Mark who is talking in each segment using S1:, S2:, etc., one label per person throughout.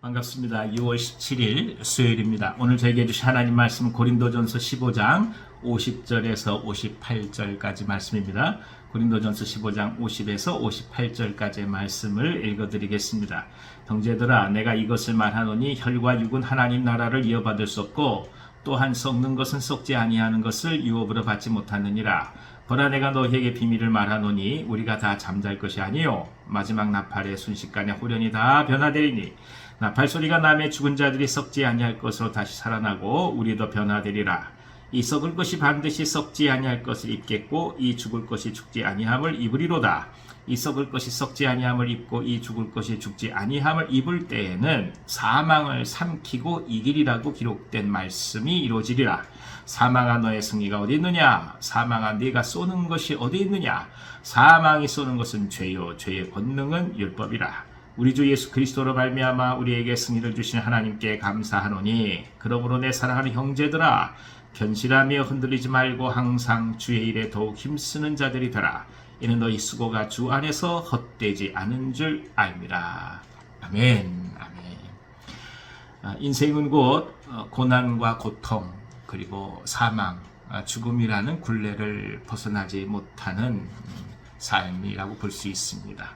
S1: 반갑습니다. 6월 17일 수요일입니다. 오늘 저에게 주신 하나님 말씀은 고린도전서 15장 50절에서 58절까지 말씀입니다. 고린도전서 15장 50에서 58절까지의 말씀을 읽어드리겠습니다. 형제들아, 내가 이것을 말하노니 혈과 육은 하나님 나라를 이어받을 수 없고 또한 썩는 것은 썩지 아니하는 것을 유업으로 받지 못하느니라. 보라, 내가 너희에게 비밀을 말하노니 우리가 다 잠잘 것이 아니요 마지막 나팔의 순식간에 호련히 다 변화되리니 나팔 소리가 나매 죽은 자들이 썩지 아니할 것으로 다시 살아나고 우리도 변화되리라. 이 썩을 것이 반드시 썩지 아니할 것을 입겠고 이 죽을 것이 죽지 아니함을 입으리로다. 이 썩을 것이 썩지 아니함을 입고 이 죽을 것이 죽지 아니함을 입을 때에는 사망을 삼키고 이기리라고 기록된 말씀이 이루어지리라. 사망아, 너의 승리가 어디 있느냐? 사망아, 네가 쏘는 것이 어디 있느냐? 사망이 쏘는 것은 죄요 죄의 권능은 율법이라. 우리 주 예수 그리스도로 말미암아 우리에게 승리를 주신 하나님께 감사하노니, 그러므로 내 사랑하는 형제들아, 견실하며 흔들리지 말고 항상 주의 일에 더욱 힘쓰는 자들이 되라. 이는 너희 수고가 주 안에서 헛되지 않은 줄 알미라. 아멘. 아멘. 인생은 곧 고난과 고통 그리고 사망, 죽음이라는 굴레를 벗어나지 못하는 삶이라고 볼 수 있습니다.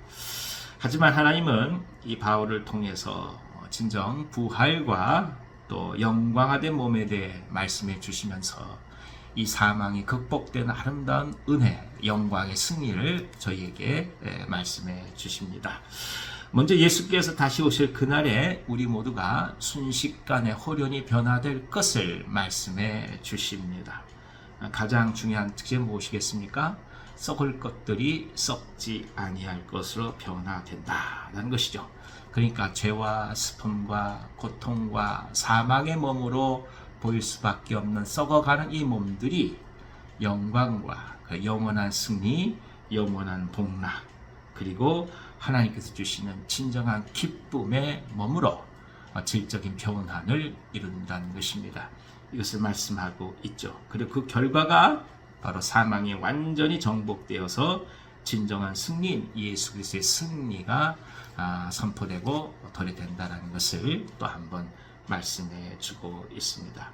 S1: 하지만 하나님은 이 바울을 통해서 진정 부활과 또 영광화된 몸에 대해 말씀해 주시면서 이 사망이 극복된 아름다운 은혜, 영광의 승리를 저희에게 말씀해 주십니다. 먼저 예수께서 다시 오실 그날에 우리 모두가 순식간에 호련히 변화될 것을 말씀해 주십니다. 가장 중요한 특징은 무엇이겠습니까? 썩을 것들이 썩지 아니할 것으로 변화된다는 것이죠. 그러니까 죄와 슬픔과 고통과 사망의 몸으로 보일 수밖에 없는 썩어가는 이 몸들이 영광과 그 영원한 승리, 영원한 복락, 그리고 하나님께서 주시는 진정한 기쁨의 몸으로 질적인 평안을 이룬다는 것입니다. 이것을 말씀하고 있죠. 그리고 그 결과가 바로 사망이 완전히 정복되어서 진정한 승리인 예수 그리스도의 승리가 선포되고 도래된다는 것을 또 한번 말씀해 주고 있습니다.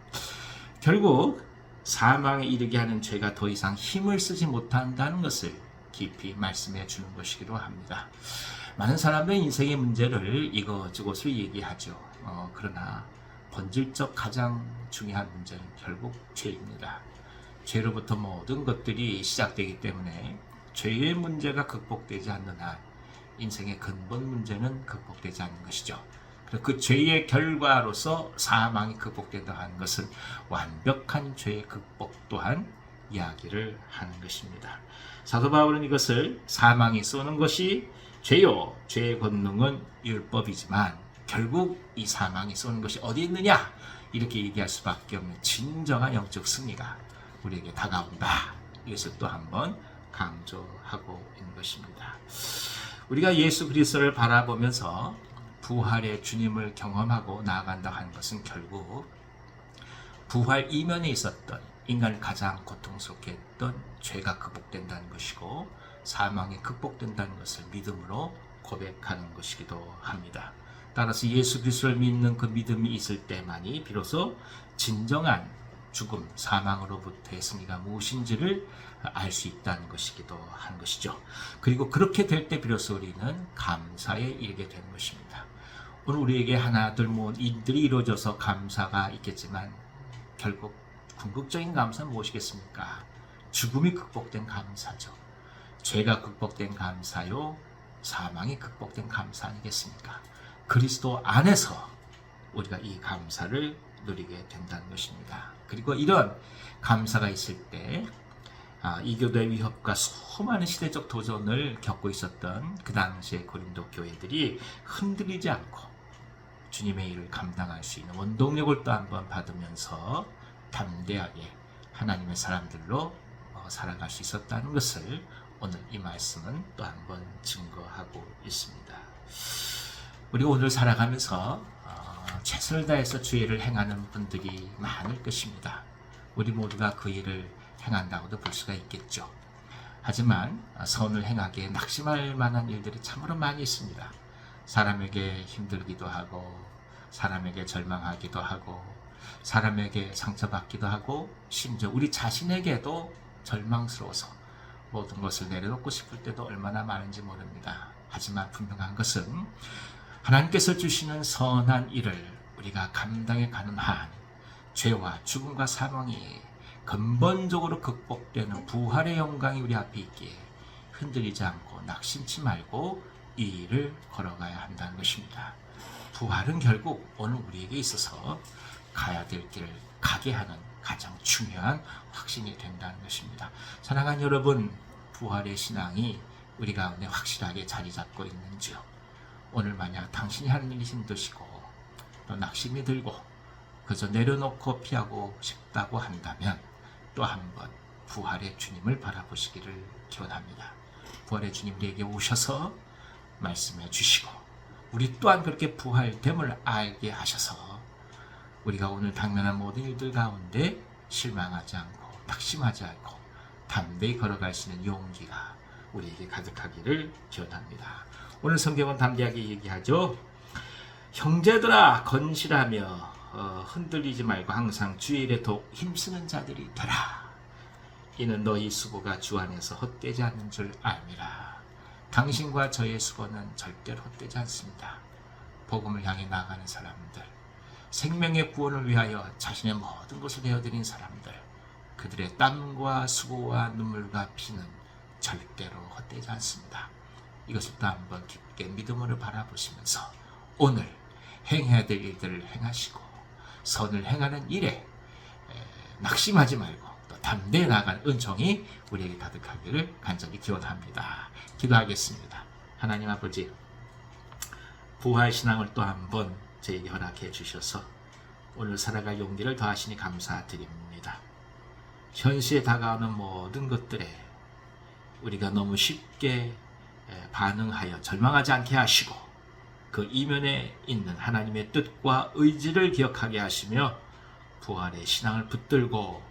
S1: 결국 사망에 이르게 하는 죄가 더 이상 힘을 쓰지 못한다는 것을 깊이 말씀해 주는 것이기도 합니다. 많은 사람들은 인생의 문제를 이것저것을 얘기하죠. 그러나 본질적 가장 중요한 문제는 결국 죄입니다. 죄로부터 모든 것들이 시작되기 때문에 죄의 문제가 극복되지 않는 한 인생의 근본 문제는 극복되지 않는 것이죠. 그리고 그 죄의 결과로서 사망이 극복된다 하는 것은 완벽한 죄의 극복 또한 이야기를 하는 것입니다. 사도 바울은 이것을 사망이 쏘는 것이 죄요, 죄의 권능은 율법이지만 결국 이 사망이 쏘는 것이 어디 있느냐? 이렇게 얘기할 수밖에 없는 진정한 영적 승리가 우리에게 다가온다. 이것을 또 한번 강조하고 있는 것입니다. 우리가 예수 그리스도를 바라보면서 부활의 주님을 경험하고 나아간다 하는 것은 결국 부활 이면에 있었던 인간을 가장 고통스럽게 했던 죄가 극복된다는 것이고 사망이 극복된다는 것을 믿음으로 고백하는 것이기도 합니다. 따라서 예수 그리스도를 믿는 그 믿음이 있을 때만이 비로소 진정한 죽음, 사망으로부터의 승리가 무엇인지를 알 수 있다는 것이기도 한 것이죠. 그리고 그렇게 될 때 비로소 우리는 감사에 이르게 되는 것입니다. 오늘 우리에게 하나 둘 일들이 이루어져서 감사가 있겠지만 결국 궁극적인 감사는 무엇이겠습니까? 죽음이 극복된 감사죠. 죄가 극복된 감사요, 사망이 극복된 감사 아니겠습니까? 그리스도 안에서 우리가 이 감사를 누리게 된다는 것입니다. 그리고 이런 감사가 있을 때 이교도의 위협과 수많은 시대적 도전을 겪고 있었던 그 당시의 고린도 교회들이 흔들리지 않고 주님의 일을 감당할 수 있는 원동력을 또 한번 받으면서 담대하게 하나님의 사람들로 살아갈 수 있었다는 것을 오늘 이 말씀은 또 한번 증거하고 있습니다. 우리가 오늘 살아가면서 최선을 다해서 주의 일을 행하는 분들이 많을 것입니다. 우리 모두가 그 일을 행한다고도 볼 수가 있겠죠. 하지만 선을 행하기에 낙심할 만한 일들이 참으로 많이 있습니다. 사람에게 힘들기도 하고 사람에게 절망하기도 하고 사람에게 상처받기도 하고 심지어 우리 자신에게도 절망스러워서 모든 것을 내려놓고 싶을 때도 얼마나 많은지 모릅니다. 하지만 분명한 것은 하나님께서 주시는 선한 일을 우리가 감당해 가는 한 죄와 죽음과 사망이 근본적으로 극복되는 부활의 영광이 우리 앞에 있기에 흔들리지 않고 낙심치 말고 이 일을 걸어가야 한다는 것입니다. 부활은 결국 오늘 우리에게 있어서 가야 될 길을 가게 하는 가장 중요한 확신이 된다는 것입니다. 사랑하는 여러분, 부활의 신앙이 우리 가운데 확실하게 자리 잡고 있는지요? 오늘 만약 당신이 하는 일이 힘드시고 또 낙심이 들고 그저 내려놓고 피하고 싶다고 한다면 또 한번 부활의 주님을 바라보시기를 기원합니다. 부활의 주님 우리에게 오셔서 말씀해 주시고 우리 또한 그렇게 부활됨을 알게 하셔서 우리가 오늘 당면한 모든 일들 가운데 실망하지 않고 낙심하지 않고 담대히 걸어갈 수 있는 용기가 우리에게 가득하기를 기원합니다. 오늘 성경은 담대하게 얘기하죠. 형제들아 건실하며 흔들리지 말고 항상 주의 일에 더욱 힘쓰는 자들이 되라. 이는 너희 수고가 주 안에서 헛되지 않는 줄 알미라. 당신과 저의 수고는 절대로 헛되지 않습니다. 복음을 향해 나아가는 사람들, 생명의 구원을 위하여 자신의 모든 것을 내어드린 사람들, 그들의 땀과 수고와 눈물과 피는 절대로 헛되지 않습니다. 이것을 또 한번 깊게 믿음으로 바라보시면서 오늘 행해야 될 일들을 행하시고 선을 행하는 일에 낙심하지 말고 또 담대히 나아가는 은총이 우리에게 가득하기를 간절히 기원합니다. 기도하겠습니다. 하나님 아버지, 부활신앙을 또 한번 저에게 허락해 주셔서 오늘 살아갈 용기를 더하시니 감사드립니다. 현시에 다가오는 모든 것들에 우리가 너무 쉽게 반응하여 절망하지 않게 하시고 그 이면에 있는 하나님의 뜻과 의지를 기억하게 하시며 부활의 신앙을 붙들고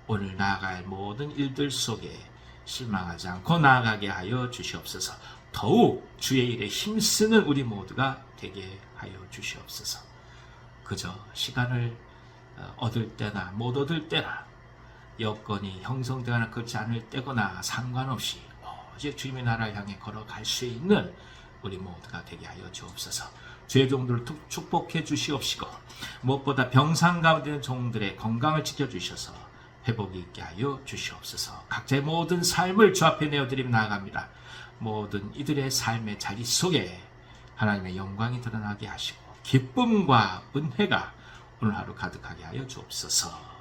S1: 오늘 나아갈 모든 일들 속에 실망하지 않고 나아가게 하여 주시옵소서. 더욱 주의 일에 힘쓰는 우리 모두가 되게 하여 주시옵소서. 그저 시간을 얻을 때나 못 얻을 때나 여건이 형성되거나 그렇지 않을 때거나 상관없이 오직 주님의 나라를 향해 걸어갈 수 있는 우리 모두가 되게 하여 주옵소서. 주의 종들을 축복해 주시옵시고 무엇보다 병상 가운데 있는 종들의 건강을 지켜주셔서 회복이 있게 하여 주시옵소서. 각자의 모든 삶을 주 앞에 내어드리며 나아갑니다. 모든 이들의 삶의 자리 속에 하나님의 영광이 드러나게 하시고 기쁨과 은혜가 오늘 하루 가득하게 하여 주옵소서.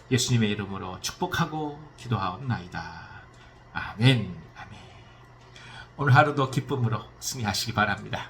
S1: 예수님의 이름으로 축복하고 기도하옵나이다. 아멘. 아멘. 오늘 하루도 기쁨으로 승리하시기 바랍니다.